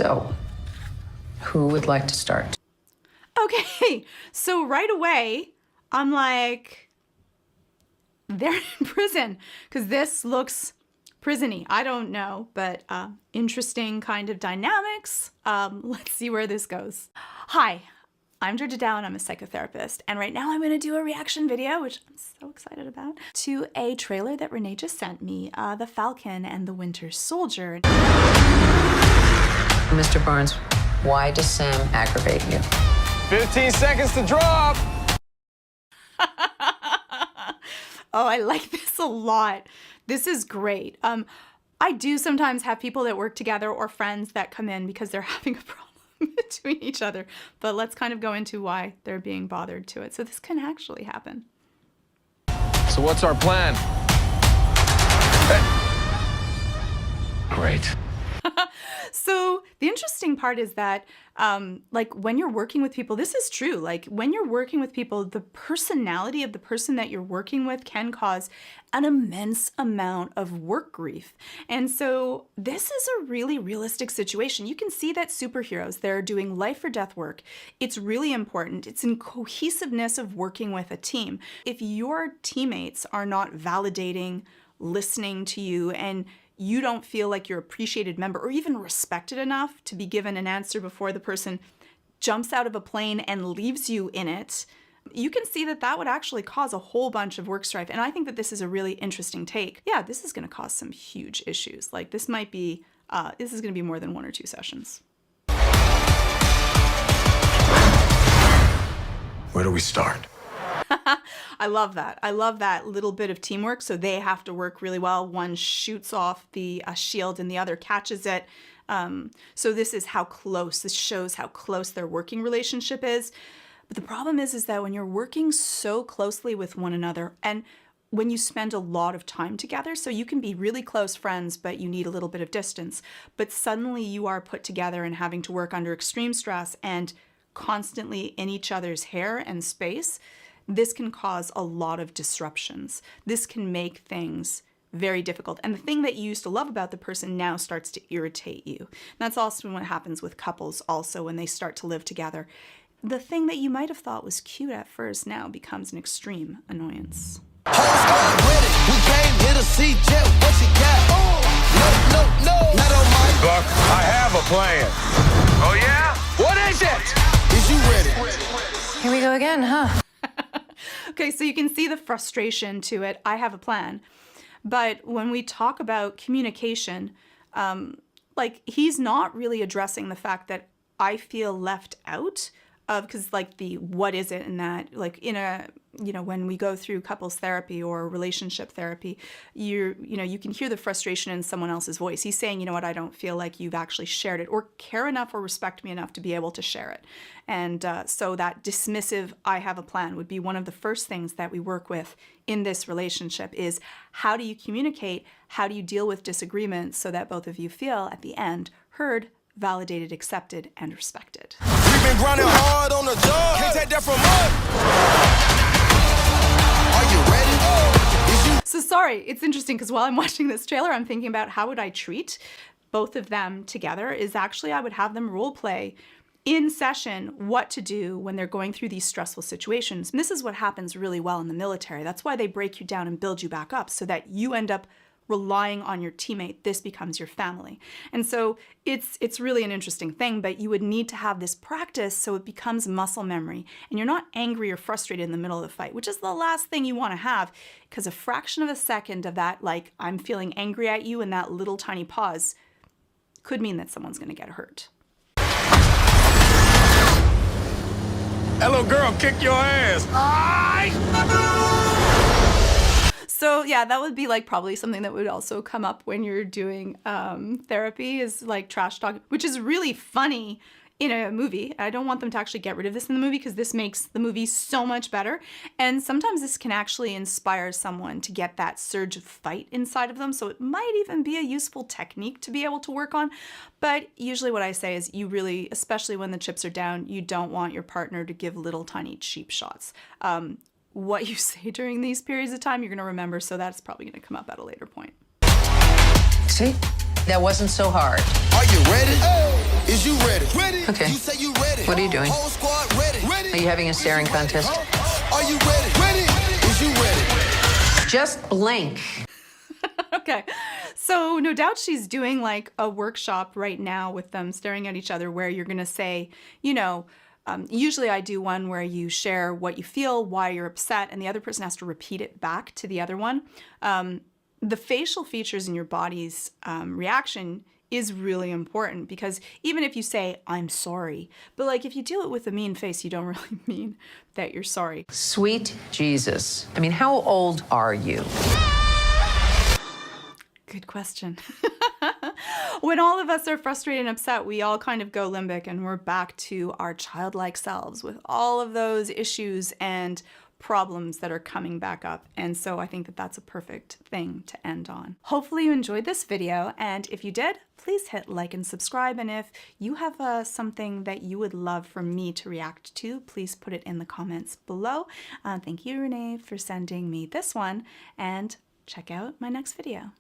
So, who would like to start? Okay, so right away, I'm like, they're in prison, because this looks prison-y. I don't know, but interesting kind of dynamics. Let's see where this goes. Hi, I'm Georgia Dow and I'm a psychotherapist, and right now I'm going to do a reaction video, which I'm so excited about, to a trailer that Renee just sent me, The Falcon and the Winter Soldier. Mr. Barnes, why does Sam aggravate you? 15 seconds to drop. Oh, I like this a lot. This is great. I do sometimes have people that work together or friends that come in because they're having a problem between each other. But let's kind of go into why they're being bothered to it. So this can actually happen. So what's our plan? Great. So the interesting part is that, like, when you're working with people, this is true. Like, when you're working with people, the personality of the person that you're working with can cause an immense amount of work grief. And so this is a really realistic situation. You can see that superheroes, they're doing life or death work. It's really important. It's in cohesiveness of working with a team. If your teammates are not validating, listening to you, and you don't feel like you're an appreciated member or even respected enough to be given an answer before the person jumps out of a plane and leaves you in it, you can see that that would actually cause a whole bunch of work strife. And I think that this is a really interesting take. Yeah, this is going to cause some huge issues. Like, this might be, this is going to be more than 1 or 2 sessions. Where do we start? I love that. I love that little bit of teamwork. So they have to work really well. One shoots off the shield and the other catches it. So this is how close, this shows how close their working relationship is. But the problem is that when you're working so closely with one another, and when you spend a lot of time together, so you can be really close friends, but you need a little bit of distance. But suddenly you are put together and having to work under extreme stress and constantly in each other's hair and space. This can cause a lot of disruptions. This can make things very difficult. And the thing that you used to love about the person now starts to irritate you. And that's also what happens with couples also when they start to live together. The thing that you might have thought was cute at first now becomes an extreme annoyance. We came here to see Jet, what she got? No, not on my Buck, I have a plan. Oh yeah? What is it? Is you ready? Here we go again, huh? Okay, so you can see the frustration to it. I have a plan. But when we talk about communication, like, he's not really addressing the fact that I feel left out of, because like the what is it, and that, like, in a, you know, when we go through couples therapy or relationship therapy, you can hear the frustration in someone else's voice. He's saying, you know what, I don't feel like you've actually shared it or care enough or respect me enough to be able to share it. And so that dismissive, I have a plan, would be one of the first things that we work with in this relationship is, how do you communicate? How do you deal with disagreements so that both of you feel at the end heard, validated, accepted, and respected? We've been grinding hard on the job. Can't take that from us. Are you ready? So sorry, it's interesting because while I'm watching this trailer, I'm thinking about how would I treat both of them together. Is actually I would have them role play in session what to do when they're going through these stressful situations. And this is what happens really well in the military. That's why they break you down and build you back up so that you end up relying on your teammate. This becomes your family. And so it's really an interesting thing, but you would need to have this practice so it becomes muscle memory and you're not angry or frustrated in the middle of the fight, which is the last thing you want to have, because a fraction of a second of that, like, I'm feeling angry at you, and that little tiny pause could mean that someone's going to get hurt. That little girl kicked your ass. So yeah, that would be like probably something that would also come up when you're doing therapy, is like trash talk, which is really funny in a movie. I don't want them to actually get rid of this in the movie because this makes the movie so much better. And sometimes this can actually inspire someone to get that surge of fight inside of them. So it might even be a useful technique to be able to work on. But usually what I say is, you really, especially when the chips are down, you don't want your partner to give little tiny cheap shots. What you say during these periods of time, you're going to remember, so that's probably going to come up at a later point. See? That wasn't so hard. Are you ready? Is you ready? Ready. Okay. You say you ready. What are you doing? Whole squad ready. Ready. Are you having a staring contest? Are you ready? Ready. Is you ready? Just blink. Okay. So no doubt she's doing like a workshop right now with them staring at each other where you're going to say, you know, usually I do one where you share what you feel, why you're upset, and the other person has to repeat it back to the other one. The facial features in your body's reaction is really important because even if you say, I'm sorry, but like if you do it with a mean face, you don't really mean that you're sorry. Sweet Jesus. I mean, how old are you? Good question. When all of us are frustrated and upset, we all kind of go limbic and we're back to our childlike selves with all of those issues and problems that are coming back up. And so I think that that's a perfect thing to end on. Hopefully you enjoyed this video, and if you did, please hit like and subscribe. And if you have something that you would love for me to react to, please put it in the comments below. Thank you, Renee, for sending me this one, and check out my next video.